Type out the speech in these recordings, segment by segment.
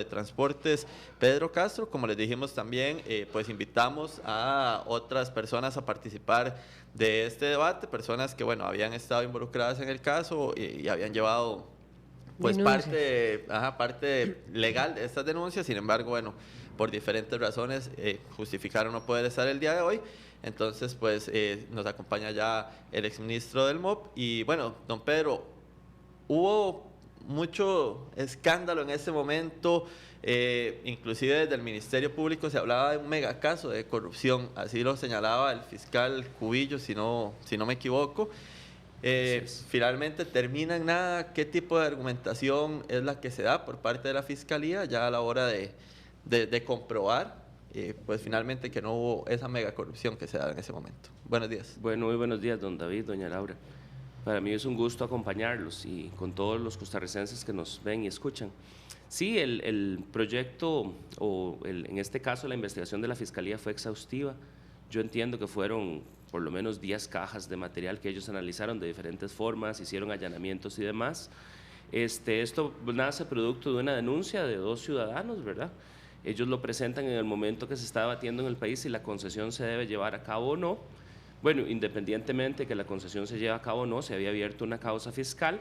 de Transportes, Pedro Castro. Como les dijimos también, pues invitamos a otras personas a participar de este debate, personas que, bueno, habían estado involucradas en el caso y habían llevado, pues, Denuncias. parte legal de estas denuncias. Sin embargo, bueno, por diferentes razones justificaron no poder estar el día de hoy. Entonces, pues, nos acompaña ya el exministro del MOP. Y bueno, don Pedro, hubo mucho escándalo en ese momento, inclusive desde el Ministerio Público se hablaba de un megacaso de corrupción, así lo señalaba el fiscal Cubillo, si no me equivoco. Así es. Finalmente termina en nada. ¿Qué tipo de argumentación es la que se da por parte de la Fiscalía ya a la hora de comprobar, pues finalmente que no hubo esa megacorrupción que se da en ese momento? Buenos días. Bueno, muy buenos días, don David, doña Laura. Para mí es un gusto acompañarlos y con todos los costarricenses que nos ven y escuchan. Sí, el proyecto, en este caso la investigación de la Fiscalía fue exhaustiva. Yo entiendo que fueron por lo menos 10 cajas de material que ellos analizaron de diferentes formas, hicieron allanamientos y demás. Esto nace producto de una denuncia de 2 ciudadanos, ¿verdad? Ellos lo presentan en el momento que se está debatiendo en el país si la concesión se debe llevar a cabo o no. Bueno, independientemente de que la concesión se lleve a cabo o no, se había abierto una causa fiscal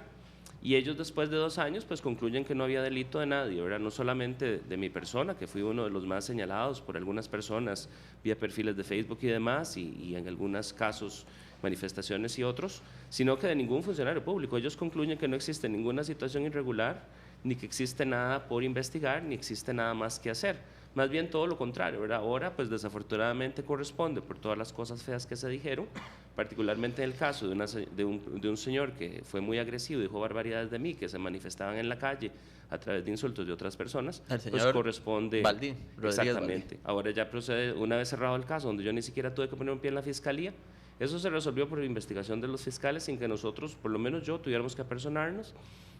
y ellos después de 2 años pues concluyen que no había delito de nadie, ¿verdad? No solamente de mi persona, que fui uno de los más señalados por algunas personas vía perfiles de Facebook y demás, y en algunos casos manifestaciones y otros, sino que de ningún funcionario público. Ellos concluyen que no existe ninguna situación irregular, ni que existe nada por investigar, ni existe nada más que hacer. Más bien todo lo contrario, ¿verdad? Ahora, pues desafortunadamente corresponde por todas las cosas feas que se dijeron, particularmente en el caso de un señor que fue muy agresivo, dijo barbaridades de mí, que se manifestaban en la calle a través de insultos de otras personas, El pues señor corresponde… Baldín, Rodríguez Exactamente. Baldín. Ahora ya procede, una vez cerrado el caso, donde yo ni siquiera tuve que poner un pie en la fiscalía, eso se resolvió por investigación de los fiscales sin que nosotros, por lo menos yo, tuviéramos que apersonarnos,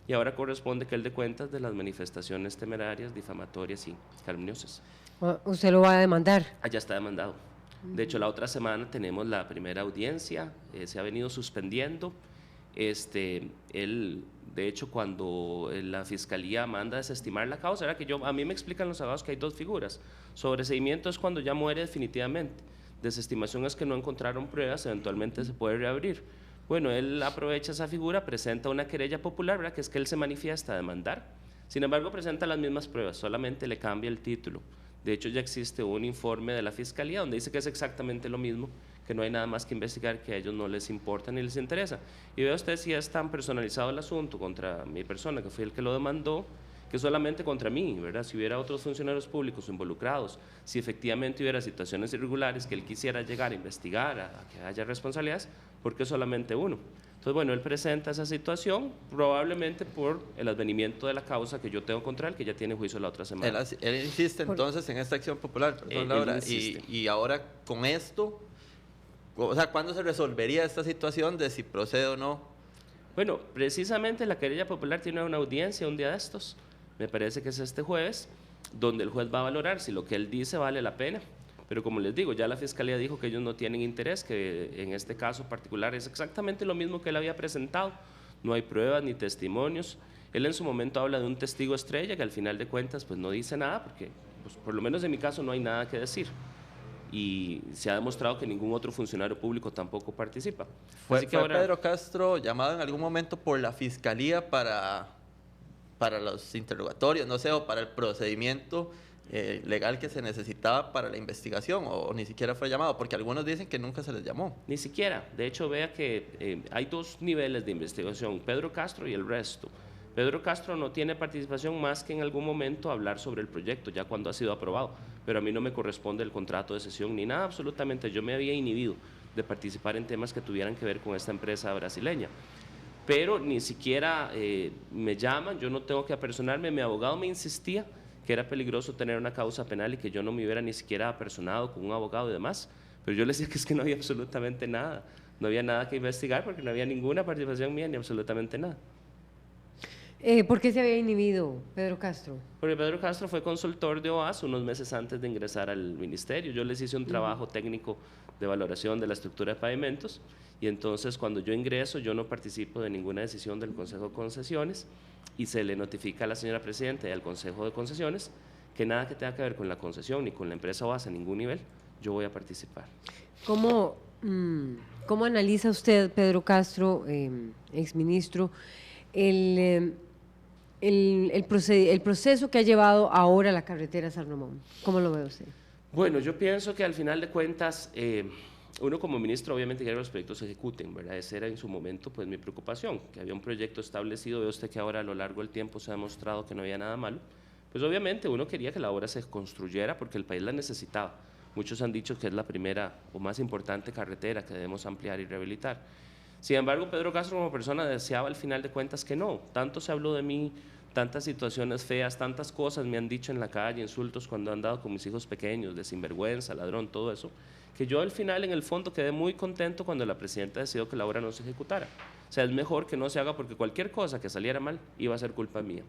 y ahora corresponde que él dé cuentas de las manifestaciones temerarias, difamatorias y calumniosas. ¿Usted lo va a demandar? Allá está demandado. De hecho, la otra semana tenemos la primera audiencia, se ha venido suspendiendo. Él, de hecho, cuando la fiscalía manda a desestimar la causa, era que a mí me explican los abogados que hay 2 figuras. Sobreseimiento es cuando ya muere definitivamente. Desestimación es que no encontraron pruebas, eventualmente se puede reabrir. Bueno, él aprovecha esa figura, presenta una querella popular, ¿verdad? Que es que él se manifiesta a demandar. Sin embargo, presenta las mismas pruebas, solamente le cambia el título. De hecho, ya existe un informe de la Fiscalía donde dice que es exactamente lo mismo, que no hay nada más que investigar, que a ellos no les importa ni les interesa. Y vea usted si es tan personalizado el asunto contra mi persona, que fue el que lo demandó, que solamente contra mí, ¿verdad? Si hubiera otros funcionarios públicos involucrados, si efectivamente hubiera situaciones irregulares que él quisiera llegar a investigar, a que haya responsabilidades, ¿por qué solamente uno? Entonces, bueno, él presenta esa situación probablemente por el advenimiento de la causa que yo tengo contra él, que ya tiene juicio la otra semana. Él insiste entonces en esta acción popular, perdón, Laura, y ahora con esto, o sea, ¿cuándo se resolvería esta situación de si procede o no? Bueno, precisamente la querella popular tiene una audiencia un día de estos, me parece que es este jueves, donde el juez va a valorar si lo que él dice vale la pena. Pero como les digo, ya la Fiscalía dijo que ellos no tienen interés, que en este caso particular es exactamente lo mismo que él había presentado. No hay pruebas ni testimonios. Él en su momento habla de un testigo estrella que al final de cuentas pues no dice nada, porque pues, por lo menos en mi caso no hay nada que decir. Y se ha demostrado que ningún otro funcionario público tampoco participa. ¿Fue Así que ahora, Pedro Castro llamado en algún momento por la Fiscalía para los interrogatorios, no sé, o para el procedimiento legal que se necesitaba para la investigación, o ni siquiera fue llamado? Porque algunos dicen que nunca se les llamó. ni siquiera. De hecho, vea que hay 2 niveles de investigación, Pedro Castro y el resto. Pedro Castro no tiene participación más que en algún momento hablar sobre el proyecto, ya cuando ha sido aprobado, pero a mí no me corresponde el contrato de cesión ni nada absolutamente. Yo me había inhibido de participar en temas que tuvieran que ver con esta empresa brasileña. Pero ni siquiera me llaman, yo no tengo que apersonarme. Mi abogado me insistía que era peligroso tener una causa penal y que yo no me hubiera ni siquiera apersonado con un abogado y demás, pero yo le decía que es que no había absolutamente nada, no había nada que investigar porque no había ninguna participación mía ni absolutamente nada. ¿Por qué se había inhibido Pedro Castro? Porque Pedro Castro fue consultor de OAS unos meses antes de ingresar al ministerio. Yo les hice un trabajo técnico de valoración de la estructura de pavimentos y entonces cuando yo ingreso yo no participo de ninguna decisión del Consejo de Concesiones y se le notifica a la señora Presidenta y al Consejo de Concesiones que nada que tenga que ver con la concesión ni con la empresa OAS a ningún nivel, yo voy a participar. ¿Cómo analiza usted, Pedro Castro, exministro, el proceso que ha llevado ahora la carretera San Ramón? ¿Cómo lo ve usted? Bueno, yo pienso que al final de cuentas, uno como ministro obviamente quiere que los proyectos se ejecuten, ¿verdad? Esa era en su momento pues mi preocupación, que había un proyecto establecido, ve usted que ahora a lo largo del tiempo se ha demostrado que no había nada malo, pues obviamente uno quería que la obra se construyera porque el país la necesitaba. Muchos han dicho que es la primera o más importante carretera que debemos ampliar y rehabilitar. Sin embargo, Pedro Castro como persona deseaba al final de cuentas que no. Tanto se habló de mí, tantas situaciones feas, tantas cosas me han dicho en la calle, insultos cuando han dado con mis hijos pequeños, de sinvergüenza, ladrón, todo eso, que yo al final en el fondo quedé muy contento cuando la presidenta decidió que la obra no se ejecutara. O sea, es mejor que no se haga porque cualquier cosa que saliera mal iba a ser culpa mía.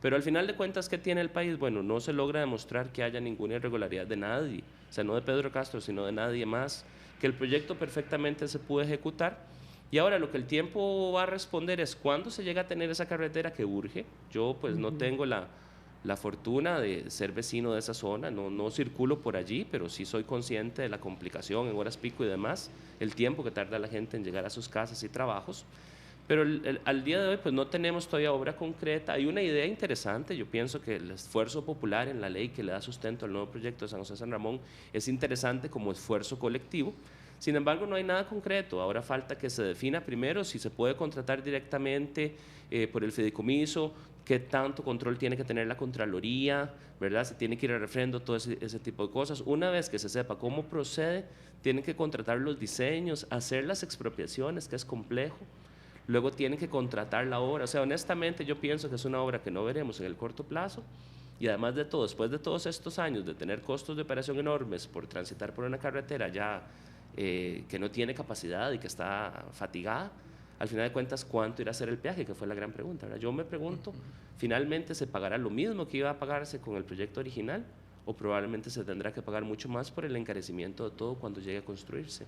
Pero al final de cuentas, ¿qué tiene el país? Bueno, no se logra demostrar que haya ninguna irregularidad de nadie, o sea, no de Pedro Castro, sino de nadie más, que el proyecto perfectamente se pudo ejecutar. Y ahora lo que el tiempo va a responder es cuándo se llega a tener esa carretera que urge. Yo pues no tengo la fortuna de ser vecino de esa zona, no circulo por allí, pero sí soy consciente de la complicación en horas pico y demás, el tiempo que tarda la gente en llegar a sus casas y trabajos. Pero al día de hoy pues no tenemos todavía obra concreta. Hay una idea interesante, yo pienso que el esfuerzo popular en la ley que le da sustento al nuevo proyecto de San José San Ramón es interesante como esfuerzo colectivo. Sin embargo, no hay nada concreto. Ahora falta que se defina primero si se puede contratar directamente por el fideicomiso, qué tanto control tiene que tener la Contraloría, ¿verdad? Se tiene que ir a refrendo, todo ese tipo de cosas. Una vez que se sepa cómo procede, tienen que contratar los diseños, hacer las expropiaciones, que es complejo. Luego tienen que contratar la obra. O sea, honestamente yo pienso que es una obra que no veremos en el corto plazo y además de todo, después de todos estos años de tener costos de operación enormes por transitar por una carretera ya que no tiene capacidad y que está fatigada, al final de cuentas, ¿cuánto irá a ser el peaje? Que fue la gran pregunta, ¿verdad? Yo me pregunto, ¿finalmente se pagará lo mismo que iba a pagarse con el proyecto original o probablemente se tendrá que pagar mucho más por el encarecimiento de todo cuando llegue a construirse?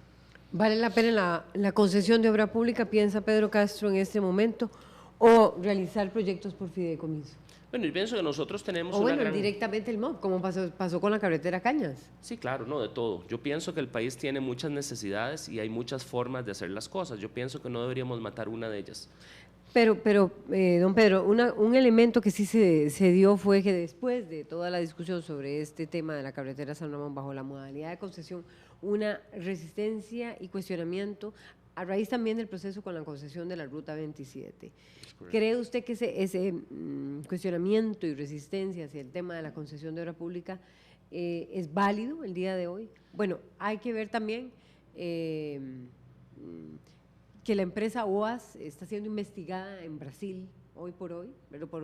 ¿Vale la pena la concesión de obra pública, piensa Pedro Castro en este momento, o realizar proyectos por fideicomiso? Bueno, yo pienso que nosotros tenemos O bueno, gran... directamente el MOB, como pasó con la carretera Cañas. Sí, claro, no, de todo. Yo pienso que el país tiene muchas necesidades y hay muchas formas de hacer las cosas. Yo pienso que no deberíamos matar una de ellas. Pero don Pedro, un elemento que sí se dio fue que después de toda la discusión sobre este tema de la carretera San Ramón bajo la modalidad de concesión, una resistencia y cuestionamiento a raíz también del proceso con la concesión de la Ruta 27. ¿Cree usted que ese cuestionamiento y resistencia hacia el tema de la concesión de obra pública es válido el día de hoy? Bueno, hay que ver también que la empresa OAS está siendo investigada en Brasil hoy por hoy, pero por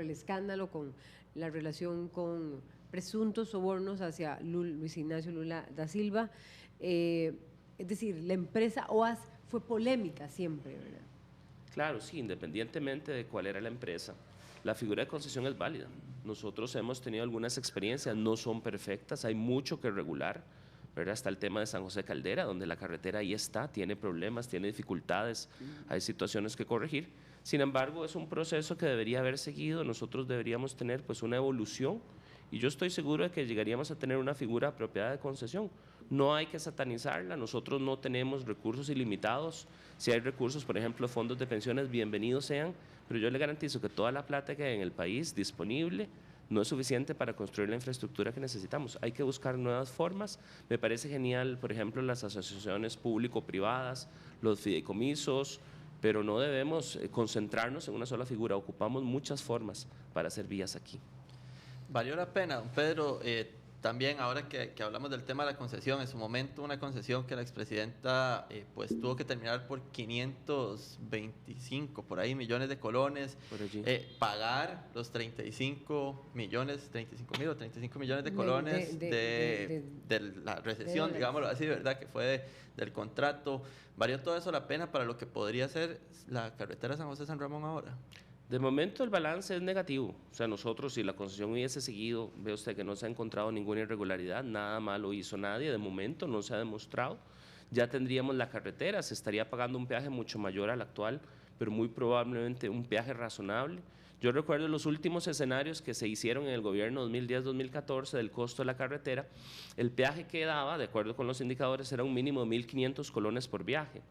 el escándalo con la relación con presuntos sobornos hacia Luis Ignacio Lula da Silva. Es decir, la empresa OAS fue polémica siempre, ¿verdad? Claro, sí, independientemente de cuál era la empresa, la figura de concesión es válida. Nosotros hemos tenido algunas experiencias, no son perfectas, hay mucho que regular, ¿verdad? Está el tema de San José Caldera, donde la carretera ahí está, tiene problemas, tiene dificultades, hay situaciones que corregir. Sin embargo, es un proceso que debería haber seguido, nosotros deberíamos tener pues una evolución y yo estoy seguro de que llegaríamos a tener una figura apropiada de concesión. No hay que satanizarla, nosotros no tenemos recursos ilimitados. Si hay recursos, por ejemplo, fondos de pensiones, bienvenidos sean, pero yo le garantizo que toda la plata que hay en el país disponible no es suficiente para construir la infraestructura que necesitamos. Hay que buscar nuevas formas. Me parece genial, por ejemplo, las asociaciones público-privadas, los fideicomisos, pero no debemos concentrarnos en una sola figura. Ocupamos muchas formas para hacer vías aquí. Valió la pena, don Pedro, también ahora que hablamos del tema de la concesión, en su momento una concesión que la expresidenta pues tuvo que terminar por 525 por ahí millones de colones, pagar los 35 mil o 35 millones de colones de la recesión, digámoslo así, ¿verdad? Que fue del contrato. ¿Valió todo eso la pena para lo que podría ser la carretera San José San Ramón ahora? De momento el balance es negativo, o sea, nosotros si la concesión hubiese seguido, ve usted que no se ha encontrado ninguna irregularidad, nada malo hizo nadie, de momento no se ha demostrado, ya tendríamos la carretera, se estaría pagando un peaje mucho mayor al actual, pero muy probablemente un peaje razonable. Yo recuerdo los últimos escenarios que se hicieron en el gobierno 2010-2014 del costo de la carretera, el peaje que daba, de acuerdo con los indicadores, era un mínimo de 1.500 colones por viaje.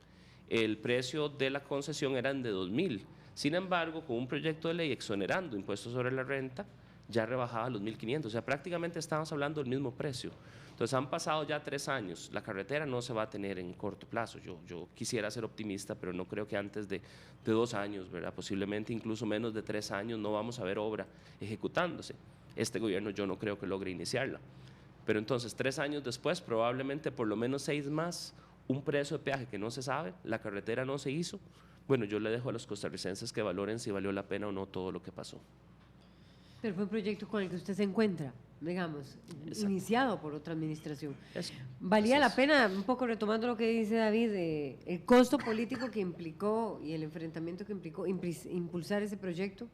El precio de la concesión eran de 2.000. Sin embargo, con un proyecto de ley exonerando impuestos sobre la renta, ya rebajaba los 1.500. O sea, prácticamente estamos hablando del mismo precio. Entonces, han pasado ya 3 años. La carretera no se va a tener en corto plazo. Yo quisiera ser optimista, pero no creo que antes de 2 años, ¿verdad? Posiblemente incluso menos de 3 años no vamos a ver obra ejecutándose. Este gobierno yo no creo que logre iniciarla. Pero entonces, 3 años después, probablemente por lo menos 6 más, un precio de peaje que no se sabe, la carretera no se hizo. Bueno, yo le dejo a los costarricenses que valoren si valió la pena o no todo lo que pasó. Pero fue un proyecto con el que usted se encuentra, digamos, Exacto. iniciado por otra administración. Eso. ¿Valía Así la es. pena, un poco retomando lo que dice David, el costo político que implicó y el enfrentamiento que implicó impulsar ese proyecto?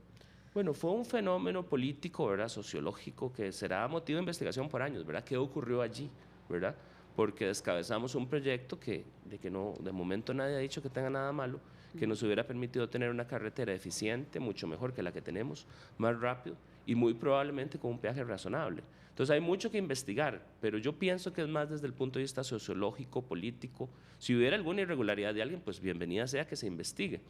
Bueno, fue un fenómeno político, ¿verdad? Sociológico, que será motivo de investigación por años, ¿verdad? ¿Qué ocurrió allí, verdad? Porque descabezamos un proyecto de que no, de momento nadie ha dicho que tenga nada malo, que nos hubiera permitido tener una carretera eficiente, mucho mejor que la que tenemos, más rápido y muy probablemente con un peaje razonable. Entonces hay mucho que investigar, pero yo pienso que es más desde el punto de vista sociológico, político. Si hubiera alguna irregularidad de alguien, pues bienvenida sea que se investigue.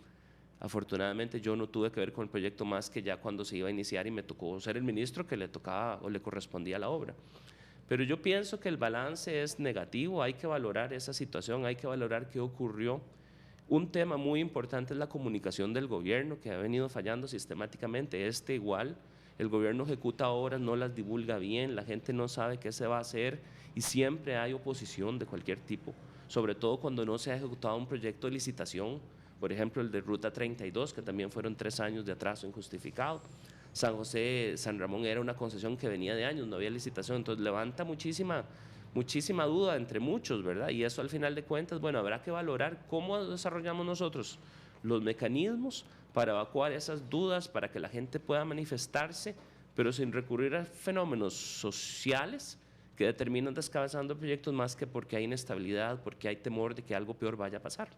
Afortunadamente yo no tuve que ver con el proyecto más que ya cuando se iba a iniciar y me tocó ser el ministro que le tocaba o le correspondía la obra. Pero yo pienso que el balance es negativo, hay que valorar esa situación, hay que valorar qué ocurrió. Un tema muy importante es la comunicación del gobierno, que ha venido fallando sistemáticamente. Igual, el gobierno ejecuta obras, no las divulga bien, la gente no sabe qué se va a hacer y siempre hay oposición de cualquier tipo, sobre todo cuando no se ha ejecutado un proyecto de licitación, por ejemplo el de Ruta 32, que también fueron 3 años de atraso injustificado. San José, San Ramón era una concesión que venía de años, no había licitación, entonces levanta muchísima duda entre muchos, ¿verdad? Y eso al final de cuentas, bueno, habrá que valorar cómo desarrollamos nosotros los mecanismos para evacuar esas dudas, para que la gente pueda manifestarse, pero sin recurrir a fenómenos sociales que determinan descabezando proyectos más que porque hay inestabilidad, porque hay temor de que algo peor vaya a pasar.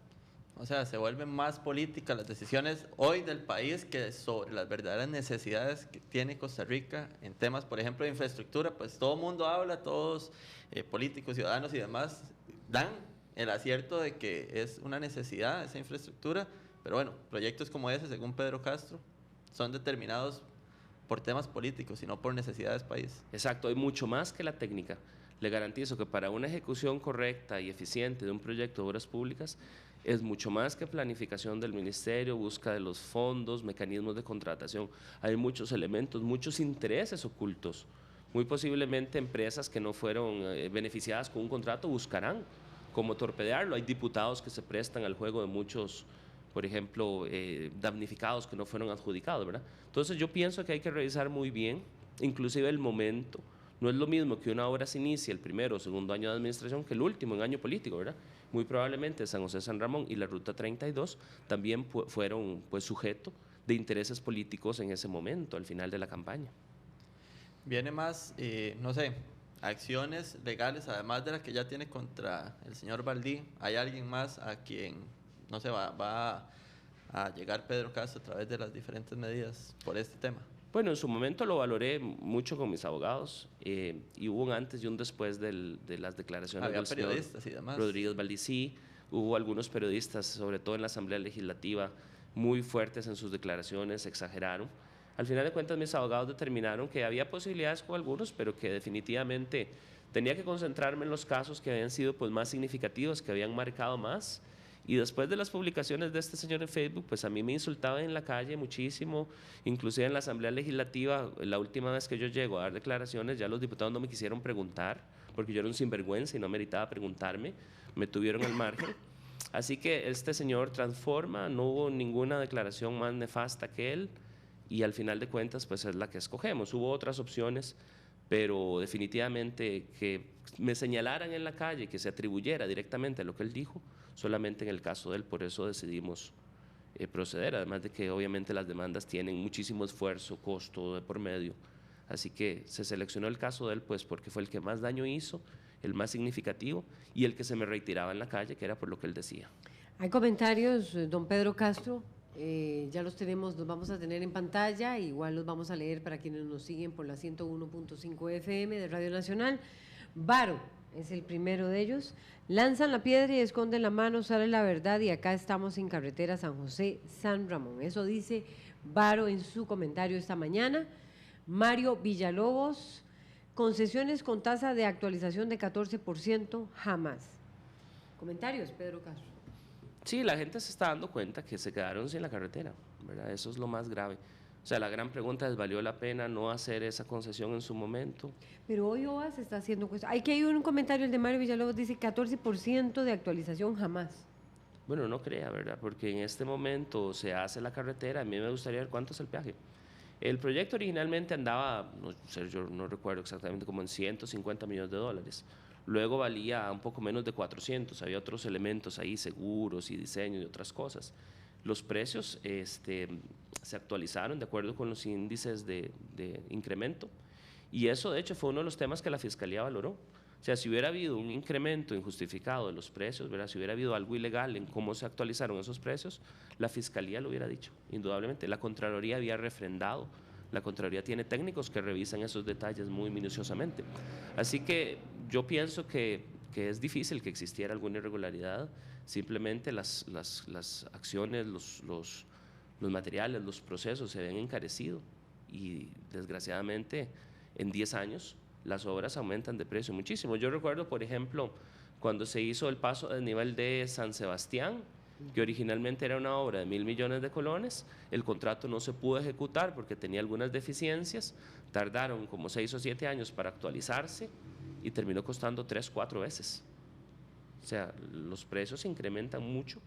O sea, se vuelven más políticas las decisiones hoy del país que sobre las verdaderas necesidades que tiene Costa Rica en temas, por ejemplo, de infraestructura. Pues todo el mundo habla, todos políticos, ciudadanos y demás, dan el acierto de que es una necesidad esa infraestructura, pero bueno, proyectos como ese, según Pedro Castro, son determinados por temas políticos y no por necesidades país. Exacto, hay mucho más que la técnica. Le garantizo que para una ejecución correcta y eficiente de un proyecto de obras públicas es mucho más que planificación del ministerio, busca de los fondos, mecanismos de contratación. Hay muchos elementos, muchos intereses ocultos. Muy posiblemente empresas que no fueron beneficiadas con un contrato buscarán cómo torpedearlo. Hay diputados que se prestan al juego de muchos, por ejemplo, damnificados que no fueron adjudicados, ¿verdad? Entonces yo pienso que hay que revisar muy bien, inclusive el momento. No es lo mismo que una obra se inicie el primero o segundo año de administración que el último, en año político, ¿verdad? Muy probablemente San José, San Ramón y la Ruta 32 también fueron pues, sujeto de intereses políticos en ese momento, al final de la campaña. Viene más, no sé, acciones legales, además de la que ya tiene contra el señor Baldí. ¿Hay alguien más a quien, no sé, va a llegar Pedro Castro a través de las diferentes medidas por este tema? Bueno, en su momento lo valoré mucho con mis abogados y hubo un antes y un después de las declaraciones Había del señor periodistas y demás. Rodríguez Valdicí. Hubo algunos periodistas, sobre todo en la Asamblea Legislativa, muy fuertes en sus declaraciones, exageraron. Al final de cuentas, mis abogados determinaron que había posibilidades con algunos, pero que definitivamente tenía que concentrarme en los casos que habían sido pues, más significativos, que habían marcado más. Y después de las publicaciones de este señor en Facebook, pues a mí me insultaban en la calle muchísimo, inclusive en la Asamblea Legislativa, la última vez que yo llego a dar declaraciones, ya los diputados no me quisieron preguntar, porque yo era un sinvergüenza y no meritaba preguntarme, me tuvieron al margen. Así que este señor transforma, no hubo ninguna declaración más nefasta que él, y al final de cuentas, pues es la que escogemos. Hubo otras opciones, pero definitivamente que me señalaran en la calle, que se atribuyera directamente a lo que él dijo, solamente en el caso de él, por eso decidimos proceder, además de que obviamente las demandas tienen muchísimo esfuerzo, costo de por medio. Así que se seleccionó el caso de él pues porque fue el que más daño hizo, el más significativo y el que se me retiraba en la calle, que era por lo que él decía. Hay comentarios, don Pedro Castro, ya los tenemos, los vamos a tener en pantalla, igual los vamos a leer para quienes nos siguen por la 101.5 FM de Radio Nacional. Varo es el primero de ellos. Lanzan la piedra y esconden la mano, sale la verdad y acá estamos en carretera San José, San Ramón. Eso dice Varo en su comentario esta mañana. Mario Villalobos, concesiones con tasa de actualización de 14%, jamás. Comentarios, Pedro Castro. Sí, la gente se está dando cuenta que se quedaron sin la carretera, ¿verdad? Eso es lo más grave. O sea, la gran pregunta es, ¿valió la pena no hacer esa concesión en su momento? Pero hoy OAS está haciendo cuestión. Hay un comentario, el de Mario Villalobos, dice 14% de actualización jamás. Bueno, no crea, ¿verdad? Porque en este momento se hace la carretera, a mí me gustaría ver cuánto es el peaje. El proyecto originalmente andaba, no sé, yo no recuerdo exactamente, como en 150 millones de dólares. Luego valía un poco menos de 400, había otros elementos ahí, seguros y diseño y otras cosas. Los precios se actualizaron de acuerdo con los índices de incremento y eso de hecho fue uno de los temas que la Fiscalía valoró. O sea, si hubiera habido un incremento injustificado de los precios, ¿verdad? Si hubiera habido algo ilegal en cómo se actualizaron esos precios, la Fiscalía lo hubiera dicho, indudablemente. La Contraloría había refrendado. La Contraloría tiene técnicos que revisan esos detalles muy minuciosamente. Así que yo pienso que es difícil que existiera alguna irregularidad. Simplemente las acciones, los materiales, los procesos se ven encarecidos y desgraciadamente en 10 años las obras aumentan de precio muchísimo. Yo recuerdo, por ejemplo, cuando se hizo el paso del nivel de San Sebastián, que originalmente era una obra de 1.000 millones de colones, el contrato no se pudo ejecutar porque tenía algunas deficiencias, tardaron como 6 o 7 años para actualizarse y terminó costando 3 o 4 veces. O sea, los precios se incrementan mucho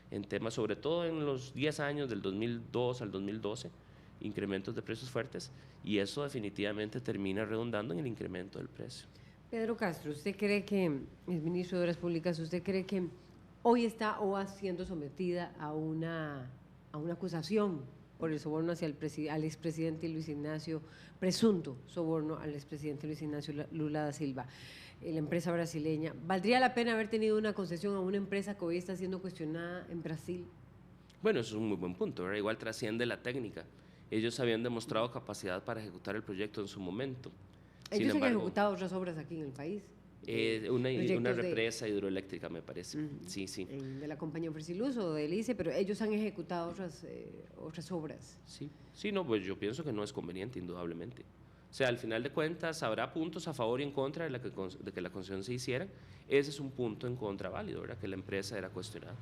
en temas, sobre todo en los 10 años del 2002 al 2012, incrementos de precios fuertes, y eso definitivamente termina redundando en el incremento del precio. Pedro Castro, ¿usted cree que, el ministro de Obras Públicas, usted cree que hoy está OAS siendo sometida a una acusación por el soborno hacia al expresidente Luis Ignacio, presunto soborno al expresidente Luis Ignacio Lula da Silva, la empresa brasileña? ¿Valdría la pena haber tenido una concesión a una empresa que hoy está siendo cuestionada en Brasil? Bueno, eso es un muy buen punto, ¿verdad? Igual trasciende la técnica. Ellos habían demostrado capacidad para ejecutar el proyecto en su momento. Ellos han ejecutado otras obras aquí en el país. Una represa hidroeléctrica, me parece. Sí, sí. De la compañía Fresiluz o del ICE, pero ellos han ejecutado otras obras. Sí, sí, no, pues yo pienso que no es conveniente, indudablemente. O sea, al final de cuentas, habrá puntos a favor y en contra de que la concesión se hiciera. Ese es un punto en contra válido, ¿verdad? Que la empresa era cuestionada.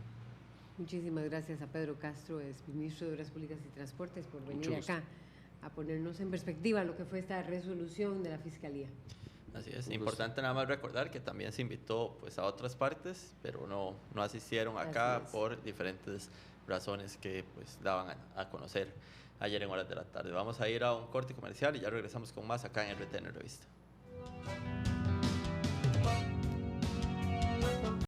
Muchísimas gracias a Pedro Castro, ministro de Obras Públicas y Transportes, por venir acá a ponernos en perspectiva lo que fue esta resolución de la Fiscalía. Así es, importante nada más recordar que también se invitó pues a otras partes, pero no asistieron acá por diferentes razones que pues daban a conocer ayer en horas de la tarde. Vamos a ir a un corte comercial y ya regresamos con más acá en RTN Revista.